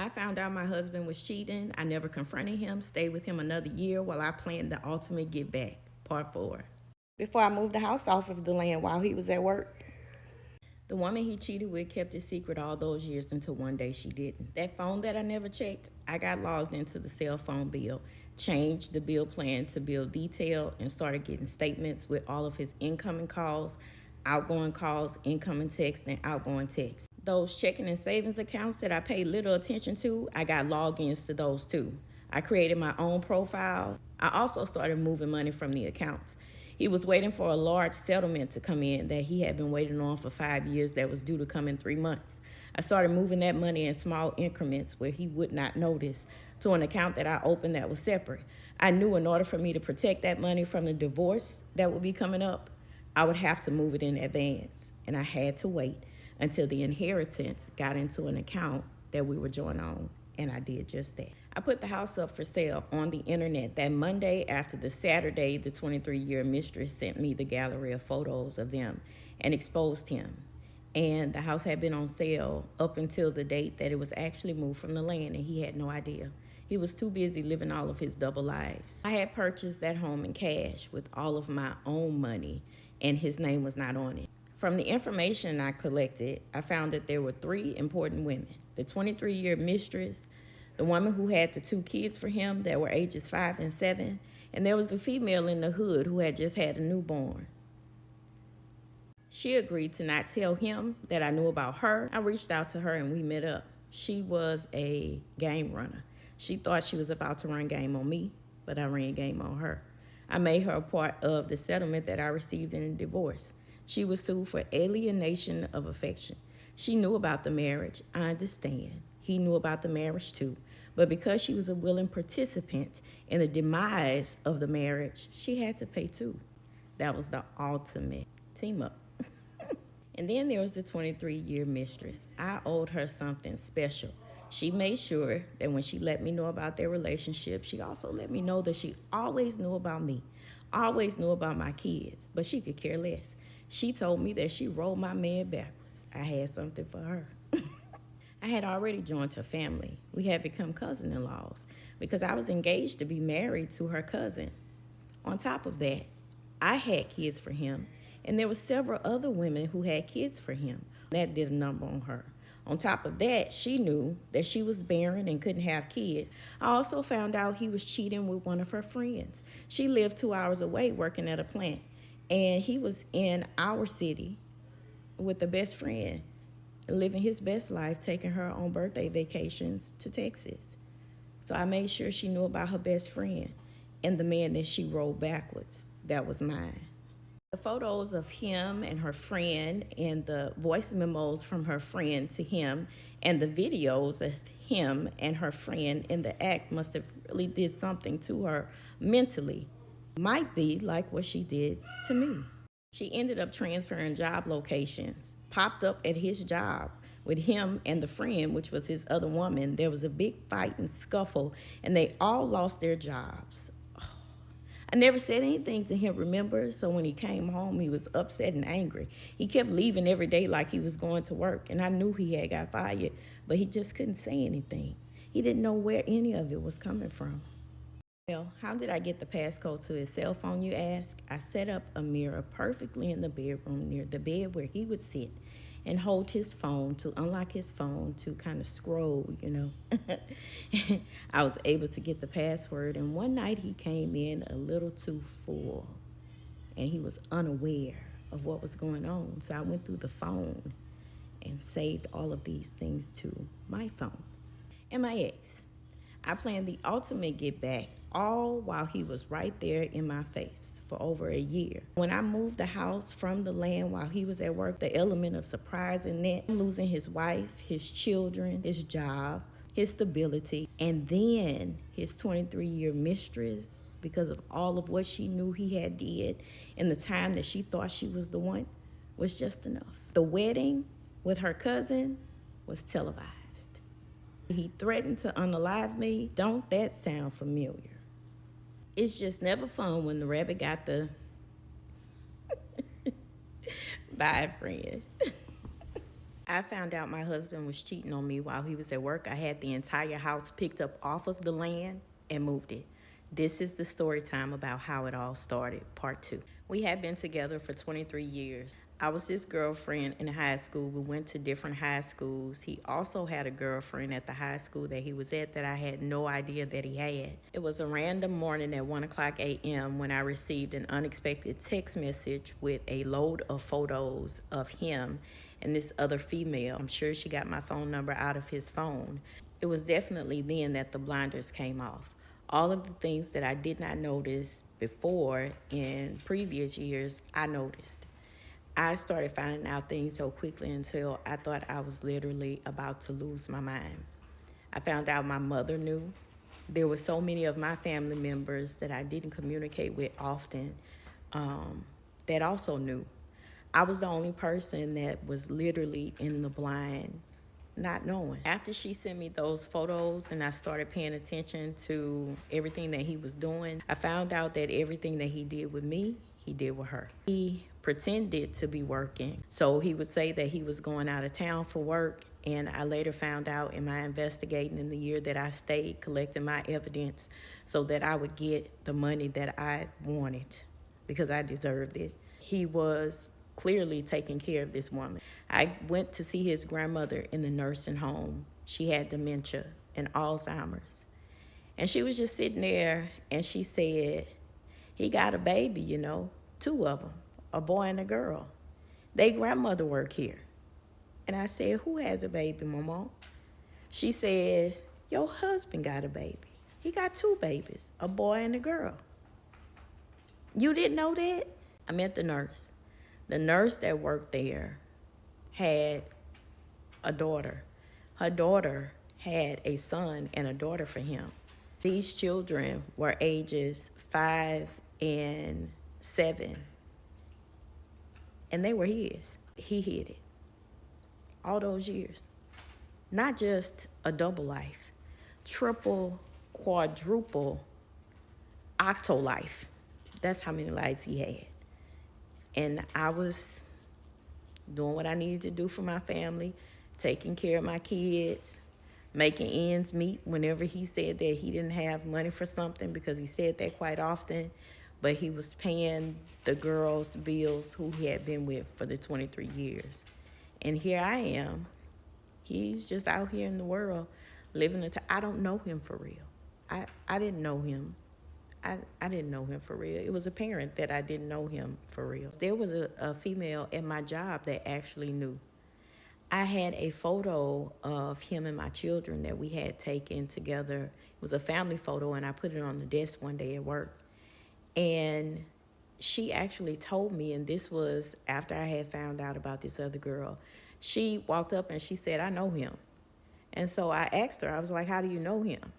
I found out my husband was cheating. I never confronted him, stayed with him another year while I planned the ultimate get back, part 4. Before I moved the house off of the land while he was at work, the woman he cheated with kept it secret all those years until one day she didn't. That phone that I never checked, I got logged into the cell phone bill, changed the bill plan to bill detail, and started getting statements with all of his incoming calls, outgoing calls, incoming text, and outgoing text. Those checking and savings accounts that I paid little attention to, I got logins to those too. I created my own profile. I also started moving money from the accounts. He was waiting for a large settlement to come in that he had been waiting on for 5 years that was due to come in 3 months. I started moving that money in small increments where he would not notice to an account that I opened that was separate. I knew in order for me to protect that money from the divorce that would be coming up, I would have to move it in advance, and I had to wait until the inheritance got into an account that we were joint on, and I did just that. I put the house up for sale on the internet that Monday after the Saturday the 23-year mistress sent me the gallery of photos of them and exposed him. And the house had been on sale up until the date that it was actually moved from the land, and he had no idea. He was too busy living all of his double lives. I had purchased that home in cash with all of my own money, and his name was not on it. From the information I collected, I found that there were 3 important women: the 23-year mistress, the woman who had the 2 kids for him that were ages 5 and 7, and there was a female in the hood who had just had a newborn. She agreed to not tell him that I knew about her. I reached out to her and we met up. She was a game runner. She thought she was about to run game on me, but I ran game on her. I made her a part of the settlement that I received in a divorce. She was sued for alienation of affection. She knew about the marriage. I understand. He knew about the marriage too. But because she was a willing participant in the demise of the marriage, she had to pay too. That was the ultimate team up. And then there was the 23-year mistress. I owed her something special. She made sure that when she let me know about their relationship, she also let me know that she always knew about me, always knew about my kids, but she could care less. She told me that she rolled my man backwards. I had something for her. I had already joined her family. We had become cousin-in-laws because I was engaged to be married to her cousin. On top of that, I had kids for him, and there were several other women who had kids for him. That did a number on her. On top of that, she knew that she was barren and couldn't have kids. I also found out he was cheating with one of her friends. She lived 2 hours away working at a plant, and he was in our city with the best friend, living his best life, taking her on birthday vacations to Texas. So I made sure she knew about her best friend and the man that she rolled backwards. That was mine. The photos of him and her friend and the voice memos from her friend to him and the videos of him and her friend in the act must have really did something to her mentally. Might be like what she did to me. She ended up transferring job locations, popped up at his job with him and the friend, which was his other woman. There was a big fight and scuffle, and they all lost their jobs. I never said anything to him, remember? So when he came home, he was upset and angry. He kept leaving every day like he was going to work, and I knew he had got fired, but he just couldn't say anything. He didn't know where any of it was coming from. Well, how did I get the passcode to his cell phone, you ask? I set up a mirror perfectly in the bedroom near the bed where he would sit and hold his phone to unlock his phone to kind of scroll, you know. I was able to get the password, and one night he came in a little too full, and he was unaware of what was going on. So I went through the phone and saved all of these things to my phone. And my ex. I planned the ultimate get back, all while he was right there in my face for over a year. When I moved the house from the land while he was at work, the element of surprise in that, losing his wife, his children, his job, his stability, and then his 23-year mistress, because of all of what she knew he had did in the time that she thought she was the one, was just enough. The wedding with her cousin was televised. He threatened to unalive me. Don't that sound familiar? It's just never fun when the rabbit got the bye, friend. I found out my husband was cheating on me while he was at work. I had the entire house picked up off of the land and moved it. This is the story time about how it all started, part two. We had been together for 23 years. I was his girlfriend in high school. We went to different high schools. He also had a girlfriend at the high school that he was at that I had no idea that he had. It was a random morning at 1 o'clock a.m. when I received an unexpected text message with a load of photos of him and this other female. I'm sure she got my phone number out of his phone. It was definitely then that the blinders came off. All of the things that I did not notice before in previous years, I noticed. I started finding out things so quickly until I thought I was literally about to lose my mind. I found out my mother knew. There were so many of my family members that I didn't communicate with often that also knew. I was the only person that was literally in the blind, not knowing. After she sent me those photos and I started paying attention to everything that he was doing, I found out that everything that he did with me, he did with her. He pretended to be working. So he would say that he was going out of town for work, and I later found out in my investigating in the year that I stayed collecting my evidence so that I would get the money that I wanted because I deserved it. He was clearly taking care of this woman. I went to see his grandmother in the nursing home. She had dementia and Alzheimer's. And she was just sitting there and she said, he got a baby, you know, 2 of them, a boy and a girl. They grandmother work here. And I said, who has a baby, Mama? She says, your husband got a baby. He got 2 babies, a boy and a girl. You didn't know that? I met the nurse. The nurse that worked there had a daughter. Her daughter had a son and a daughter for him. These children were ages 5 and 7, and they were his. He hid it all those years. Not just a double life, triple, quadruple, octo life. That's how many lives he had. And I was doing what I needed to do for my family, taking care of my kids, making ends meet whenever he said that he didn't have money for something, because he said that quite often, but he was paying the girls' bills who he had been with for the 23 years. And here I am. He's just out here in the world living I don't know him for real. I didn't know him. I didn't know him for real. It was apparent that I didn't know him for real. There was a female at my job that actually knew. I had a photo of him and my children that we had taken together. It was a family photo, and I put it on the desk one day at work. And she actually told me, and this was after I had found out about this other girl, she walked up and she said, I know him. And so I asked her, I was like, how do you know him?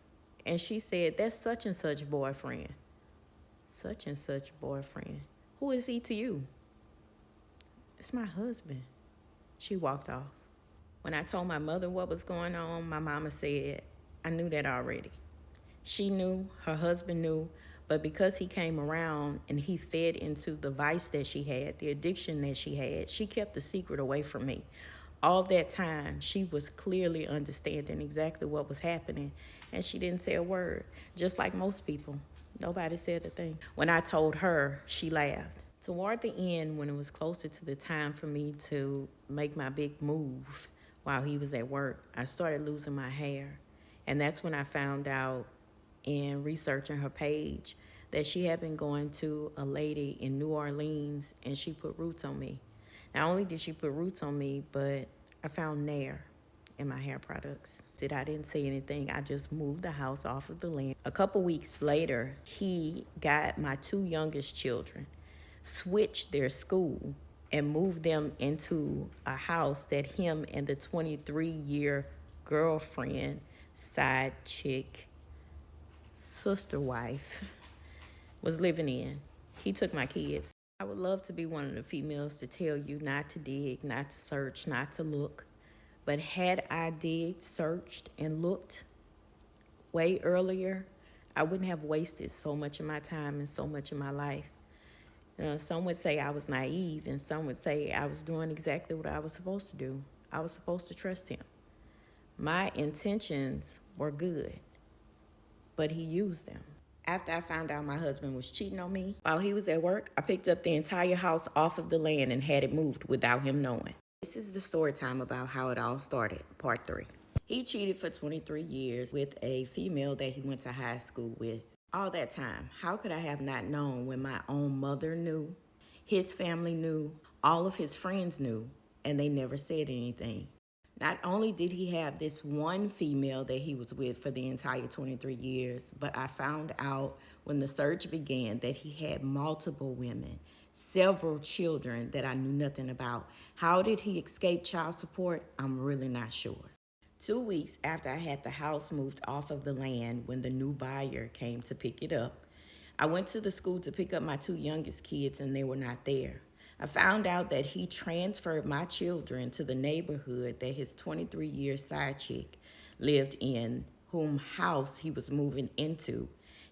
And she said, that's such and such boyfriend. Such and such boyfriend. Who is he to you? It's my husband. She walked off. When I told my mother what was going on, my mama said, I knew that already. She knew, her husband knew, but because he came around and he fed into the vice that she had, the addiction that she had, she kept the secret away from me. All that time, she was clearly understanding exactly what was happening, and she didn't say a word, just like most people. Nobody said a thing. When I told her, she laughed. Toward the end, when it was closer to the time for me to make my big move while he was at work, I started losing my hair. And that's when I found out in researching her page that she had been going to a lady in New Orleans, and she put roots on me. Not only did she put roots on me, but I found Nair in my hair products. I didn't say anything. I just moved the house off of the land. A couple weeks later, he got my 2 youngest children, switched their school, and moved them into a house that him and the 23-year girlfriend, side chick, sister wife was living in. He took my kids. I would love to be one of the females to tell you not to dig, not to search, not to look. But had I digged, searched, and looked way earlier, I wouldn't have wasted so much of my time and so much of my life. Some would say I was naive, and some would say I was doing exactly what I was supposed to do. I was supposed to trust him. My intentions were good, but he used them. After I found out my husband was cheating on me, while he was at work, I picked up the entire house off of the land and had it moved without him knowing. This is the story time about how it all started, part 3. He cheated for 23 years with a female that he went to high school with. All that time, how could I have not known when my own mother knew, his family knew, all of his friends knew, and they never said anything? Not only did he have this one female that he was with for the entire 23 years, but I found out when the search began that he had multiple women, several children that I knew nothing about. How did he escape child support? I'm really not sure. 2 weeks after I had the house moved off of the land, when the new buyer came to pick it up, I went to the school to pick up my 2 youngest kids and they were not there. I found out that he transferred my children to the neighborhood that his 23-year side chick lived in, whom house he was moving into,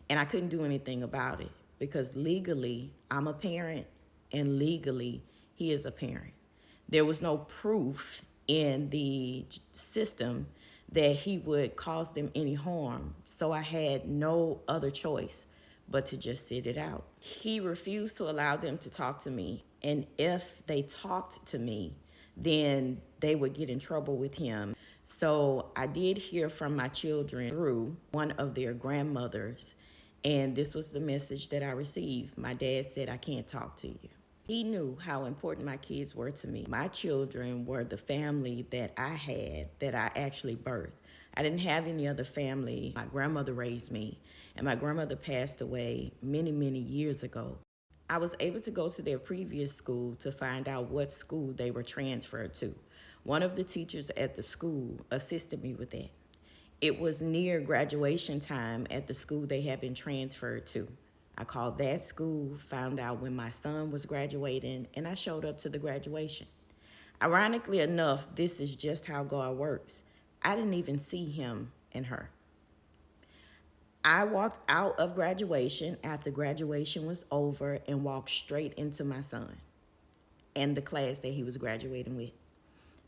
and I couldn't do anything about it because legally I'm a parent and legally he is a parent. There was no proof in the system that he would cause them any harm, so I had no other choice but to just sit it out. He refused to allow them to talk to me, and if they talked to me, then they would get in trouble with him. So I did hear from my children through one of their grandmothers, and this was the message that I received. My dad said, "I can't talk to you." He knew how important my kids were to me. My children were the family that I had, that I actually birthed. I didn't have any other family. My grandmother raised me, and my grandmother passed away many, many years ago. I was able to go to their previous school to find out what school they were transferred to. One of the teachers at the school assisted me with that. It was near graduation time at the school they had been transferred to. I called that school, found out when my son was graduating, and I showed up to the graduation. Ironically enough, this is just how God works. I didn't even see him and her. I walked out of graduation after graduation was over and walked straight into my son and the class that he was graduating with.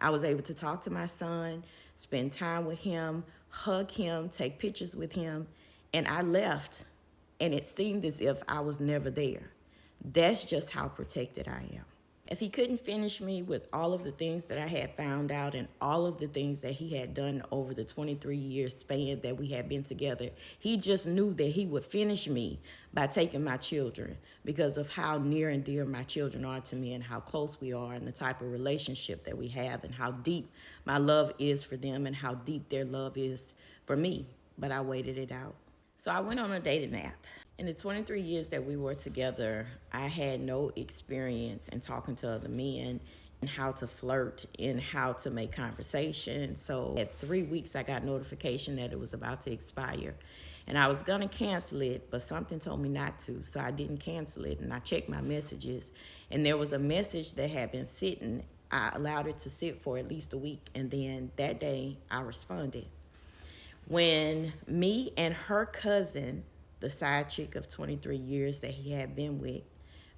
I was able to talk to my son, spend time with him, hug him, take pictures with him, and I left. And it seemed as if I was never there. That's just how protected I am. If he couldn't finish me with all of the things that I had found out and all of the things that he had done over the 23-year span that we had been together, he just knew that he would finish me by taking my children because of how near and dear my children are to me and how close we are and the type of relationship that we have and how deep my love is for them and how deep their love is for me. But I waited it out. So I went on a dating app. In the 23 years that we were together, I had no experience in talking to other men and how to flirt and how to make conversation. So at 3 weeks, I got notification that it was about to expire. And I was gonna cancel it, but something told me not to, so I didn't cancel it. And I checked my messages, and there was a message that had been sitting. I allowed it to sit for at least a week, and then that day, I responded. When me and her cousin, the side chick of 23 years that he had been with,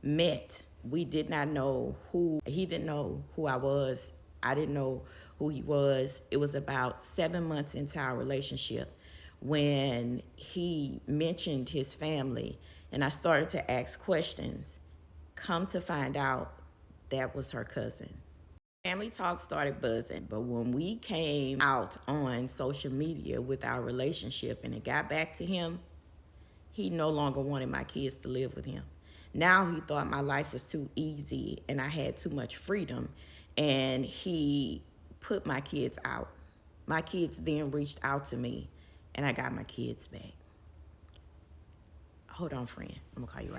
met, we did not know he didn't know who I was. I didn't know who he was. It was about 7 months into our relationship when he mentioned his family, and I started to ask questions. Come to find out, that was her cousin. Family talk started buzzing, but when we came out on social media with our relationship and it got back to him, he no longer wanted my kids to live with him. Now he thought my life was too easy and I had too much freedom, and he put my kids out. My kids then reached out to me and I got my kids back. Hold on, friend. I'm gonna call you right